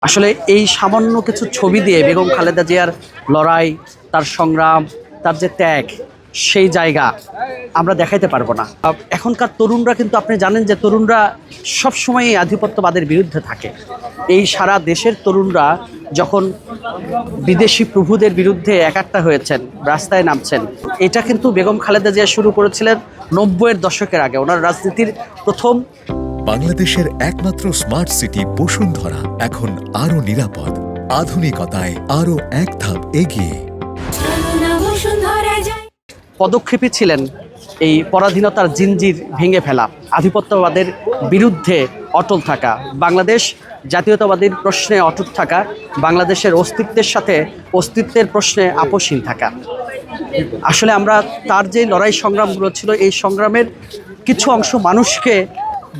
আসলে এই সামান্য কিছু ছবি দিয়ে বেগম খালেদা জিয়ার লড়াই, তার সংগ্রাম, তার যে ত্যাগ, সেই জায়গা আমরা দেখাইতে পারবো না। এখনকার তরুণরা কিন্তু আপনি জানেন যে তরুণরা সবসময়ই আধিপত্যবাদের বিরুদ্ধে থাকে। এই সারা দেশের তরুণরা যখন বিদেশি প্রভুদের বিরুদ্ধে একাট্টা হয়েছেন, রাস্তায় নামছেন, এটা কিন্তু বেগম খালেদা জিয়া শুরু করেছিলেন 90-এর দশকের আগে। ওনার রাজনীতির প্রথম বাংলাদেশের একমাত্র স্মার্ট সিটি বসুন্ধরা এখন আরো নিরাপদ, আধুনিকতায় আরো এক ধাপ এগিয়ে। পদক্ষেপই ছিলেন এই পরাধীনতার জিনজির ভেঙে ফেলা, আধিপত্যবাদের বিরুদ্ধে অটল থাকা, বাংলাদেশ জাতীয়তাবাদীর প্রশ্নে অটুট থাকা, বাংলাদেশের অস্তিত্বের প্রশ্নে আপোষহীন থাকা। আসলে আমরা তার যে লড়াই সংগ্রামগুলো ছিল, এই সংগ্রামের কিছু অংশ মানুষকে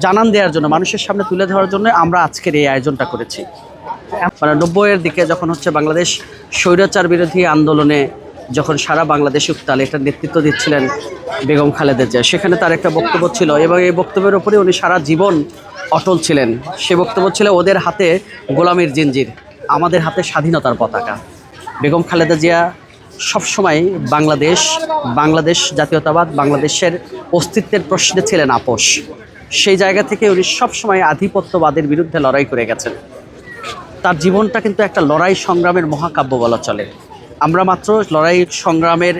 জানান দেওয়ার জন্য, মানুষের সামনে তুলে ধরার জন্য আমরা আজকের এই আয়োজনটা করেছি। মানে 90-এর দিকে যখন বাংলাদেশ স্বৈরাচার বিরোধী আন্দোলনে যখন সারা বাংলাদেশ উত্তাল, এটার নেতৃত্ব দিচ্ছিলেন বেগম খালেদা জিয়া, সেখানে তার একটা বক্তব্য ছিল এবং এই বক্তব্যের উপরে উনি সারা জীবন অটল ছিলেন। সে বক্তব্য ছিল, ওদের হাতে গোলামির জিনজির, আমাদের হাতে স্বাধীনতার পতাকা। বেগম খালেদা জিয়া সবসময় বাংলাদেশ জাতীয়তাবাদ, বাংলাদেশের অস্তিত্বের প্রশ্নে ছিলেন আপোষ। সেই জায়গা থেকে উনি সবসময় আধিপত্যবাদের বিরুদ্ধে লড়াই করে গেছেন। তার জীবনটা কিন্তু একটা লড়াই সংগ্রামের মহাকাব্য বলা চলে। আমরা মাত্র লড়াই সংগ্রামের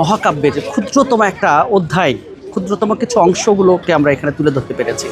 মহাকাব্যের ক্ষুদ্রতম একটা অধ্যায়, ক্ষুদ্রতম কিছু অংশগুলোকে আমরা এখানে তুলে ধরতে পেরেছি।